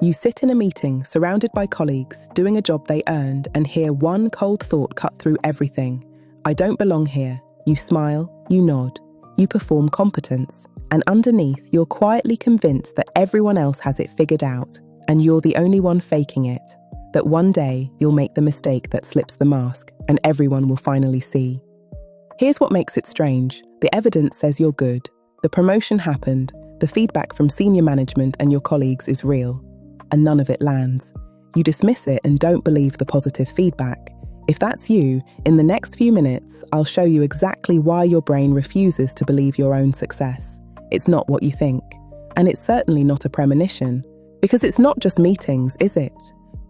You sit in a meeting, surrounded by colleagues, doing a job they earned, and hear one cold thought cut through everything. I don't belong here. You smile, you nod, you perform competence, and underneath you're quietly convinced that everyone else has it figured out, and you're the only one faking it. That one day you'll make the mistake that slips the mask, and everyone will finally see. Here's what makes it strange. The evidence says you're good. The promotion happened. The feedback from senior management and your colleagues is real. And none of it lands. You dismiss it and don't believe the positive feedback. If that's you, in the next few minutes, I'll show you exactly why your brain refuses to believe your own success. It's not what you think. And it's certainly not a premonition. Because it's not just meetings, is it?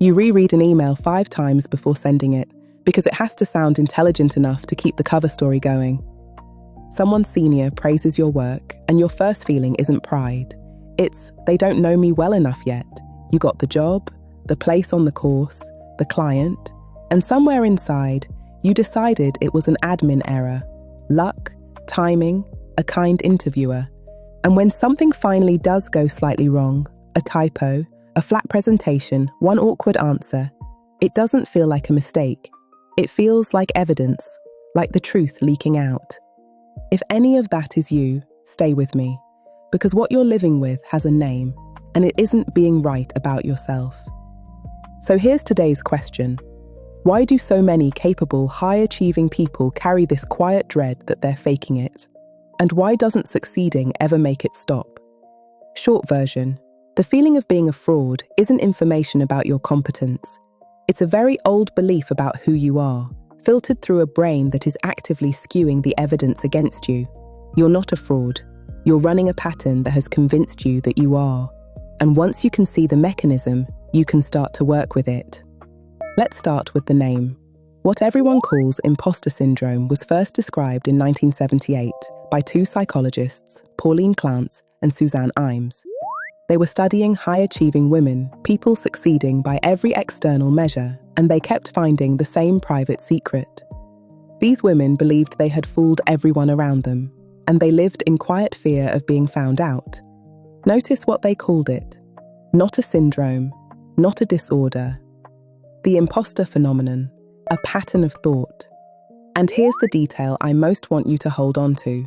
You reread an email 5 times before sending it, because it has to sound intelligent enough to keep the cover story going. Someone senior praises your work, and your first feeling isn't pride. It's, they don't know me well enough yet. You got the job, the place on the course, the client, and somewhere inside, you decided it was an admin error, luck, timing, a kind interviewer. And when something finally does go slightly wrong, a typo, a flat presentation, one awkward answer, it doesn't feel like a mistake. It feels like evidence, like the truth leaking out. If any of that is you, stay with me, because what you're living with has a name, and it isn't being right about yourself. So here's today's question. Why do so many capable, high-achieving people carry this quiet dread that they're faking it? And why doesn't succeeding ever make it stop? Short version. The feeling of being a fraud isn't information about your competence. It's a very old belief about who you are, filtered through a brain that is actively skewing the evidence against you. You're not a fraud. You're running a pattern that has convinced you that you are. And once you can see the mechanism, you can start to work with it. Let's start with the name. What everyone calls imposter syndrome was first described in 1978 by 2 psychologists, Pauline Clance and Suzanne Imes. They were studying high-achieving women, people succeeding by every external measure, and they kept finding the same private secret. These women believed they had fooled everyone around them, and they lived in quiet fear of being found out. Notice what they called it. Not a syndrome, not a disorder. The imposter phenomenon, a pattern of thought. And here's the detail I most want you to hold on to.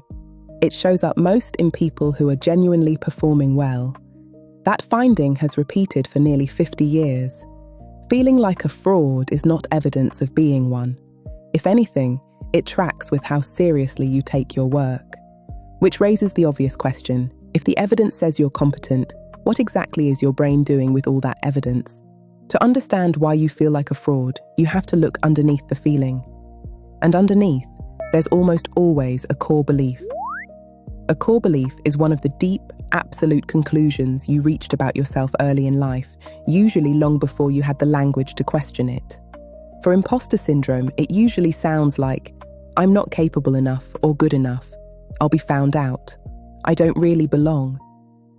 It shows up most in people who are genuinely performing well. That finding has repeated for nearly 50 years. Feeling like a fraud is not evidence of being one. If anything, it tracks with how seriously you take your work. Which raises the obvious question, if the evidence says you're competent, what exactly is your brain doing with all that evidence? To understand why you feel like a fraud, you have to look underneath the feeling. And underneath, there's almost always a core belief. A core belief is one of the deep, absolute conclusions you reached about yourself early in life, usually long before you had the language to question it. For imposter syndrome, it usually sounds like, I'm not capable enough or good enough. I'll be found out. I don't really belong.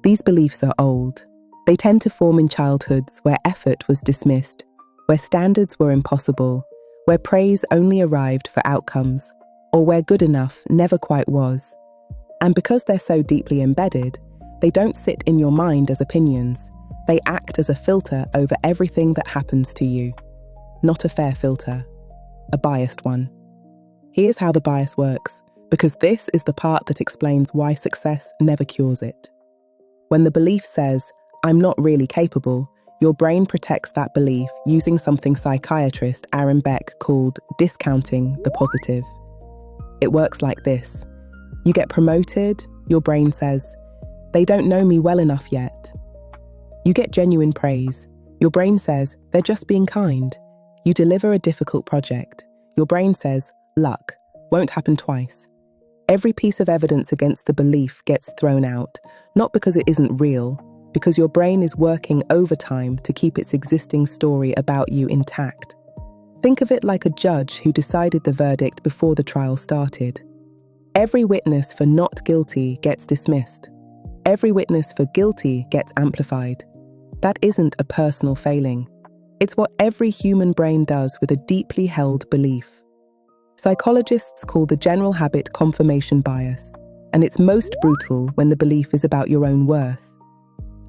These beliefs are old. They tend to form in childhoods where effort was dismissed, where standards were impossible, where praise only arrived for outcomes, or where good enough never quite was. And because they're so deeply embedded, they don't sit in your mind as opinions. They act as a filter over everything that happens to you. Not a fair filter, a biased one. Here's how the bias works, because this is the part that explains why success never cures it. When the belief says, I'm not really capable, your brain protects that belief using something psychiatrist Aaron Beck called discounting the positive. It works like this. You get promoted, your brain says, they don't know me well enough yet. You get genuine praise. Your brain says, they're just being kind. You deliver a difficult project. Your brain says, luck, won't happen twice. Every piece of evidence against the belief gets thrown out, not because it isn't real, because your brain is working overtime to keep its existing story about you intact. Think of it like a judge who decided the verdict before the trial started. Every witness for not guilty gets dismissed. Every witness for guilty gets amplified. That isn't a personal failing. It's what every human brain does with a deeply held belief. Psychologists call the general habit confirmation bias, and it's most brutal when the belief is about your own worth.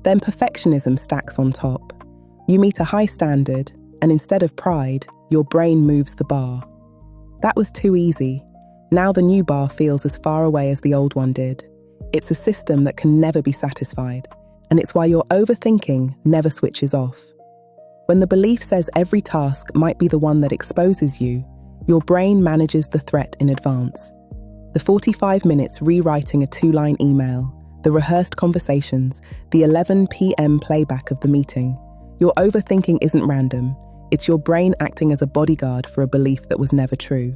Then perfectionism stacks on top. You meet a high standard, and instead of pride, your brain moves the bar. That was too easy. Now the new bar feels as far away as the old one did. It's a system that can never be satisfied, and it's why your overthinking never switches off. When the belief says every task might be the one that exposes you, your brain manages the threat in advance. The 45 minutes rewriting a 2-line email, the rehearsed conversations, the 11 p.m. playback of the meeting. Your overthinking isn't random. It's your brain acting as a bodyguard for a belief that was never true.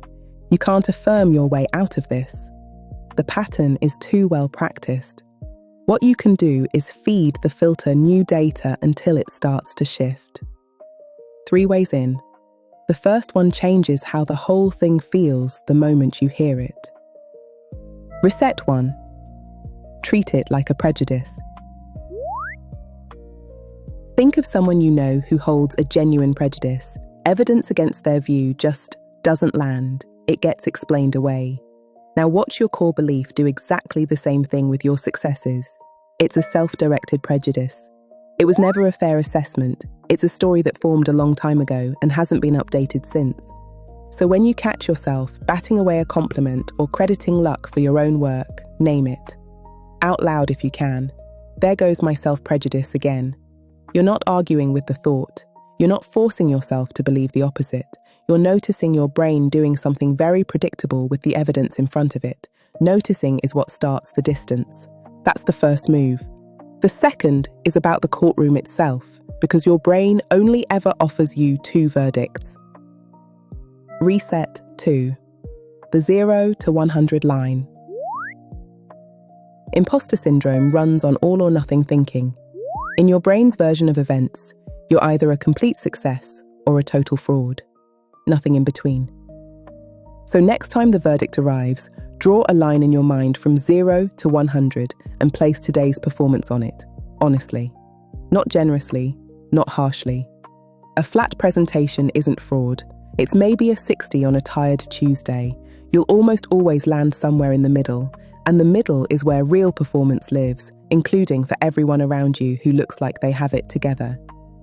You can't affirm your way out of this. The pattern is too well practiced. What you can do is feed the filter new data until it starts to shift. 3 ways in. The first one changes how the whole thing feels the moment you hear it. Reset 1. Treat it like a prejudice. Think of someone you know who holds a genuine prejudice. Evidence against their view just doesn't land. It gets explained away. Now watch your core belief do exactly the same thing with your successes. It's a self-directed prejudice. It was never a fair assessment. It's a story that formed a long time ago and hasn't been updated since. So when you catch yourself batting away a compliment or crediting luck for your own work, name it. Out loud if you can. There goes my self-prejudice again. You're not arguing with the thought. You're not forcing yourself to believe the opposite. You're noticing your brain doing something very predictable with the evidence in front of it. Noticing is what starts the distance. That's the first move. The second is about the courtroom itself, because your brain only ever offers you 2 verdicts. Reset 2. The 0 to 100 line. Imposter syndrome runs on all or nothing thinking. In your brain's version of events, you're either a complete success or a total fraud. Nothing in between. So next time the verdict arrives, draw a line in your mind from 0 to 100 and place today's performance on it, honestly. Not generously, not harshly. A flat presentation isn't fraud. It's maybe a 60 on a tired Tuesday. You'll almost always land somewhere in the middle, and the middle is where real performance lives, including for everyone around you who looks like they have it together.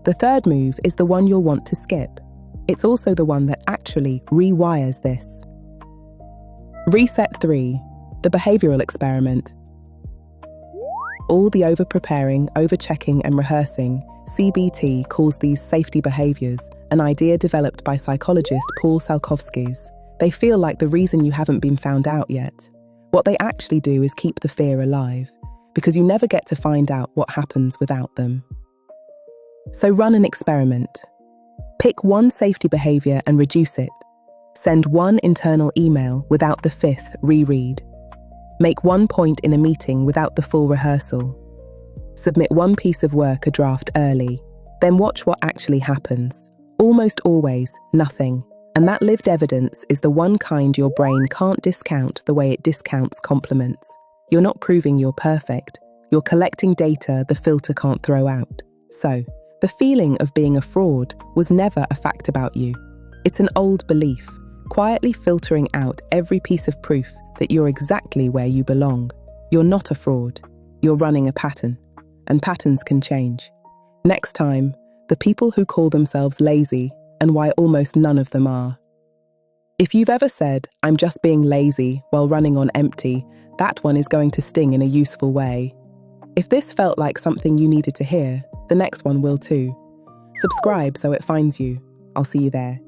The third move is the one you'll want to skip. It's also the one that actually rewires this. Reset 3. The behavioural experiment. All the over-preparing, over-checking and rehearsing, CBT calls these safety behaviours, an idea developed by psychologist Paul Salkowskis. They feel like the reason you haven't been found out yet. What they actually do is keep the fear alive, because you never get to find out what happens without them. So run an experiment. Pick one safety behaviour and reduce it. Send one internal email without the 5th reread. Make one point in a meeting without the full rehearsal. Submit one piece of work a draft early. Then watch what actually happens. Almost always, nothing. And that lived evidence is the one kind your brain can't discount the way it discounts compliments. You're not proving you're perfect. You're collecting data the filter can't throw out. So, the feeling of being a fraud was never a fact about you. It's an old belief, quietly filtering out every piece of proof that you're exactly where you belong. You're not a fraud. You're running a pattern. And patterns can change. Next time, the people who call themselves lazy and why almost none of them are. If you've ever said, "I'm just being lazy" while running on empty, that one is going to sting in a useful way. If this felt like something you needed to hear, the next one will too. Subscribe so it finds you. I'll see you there.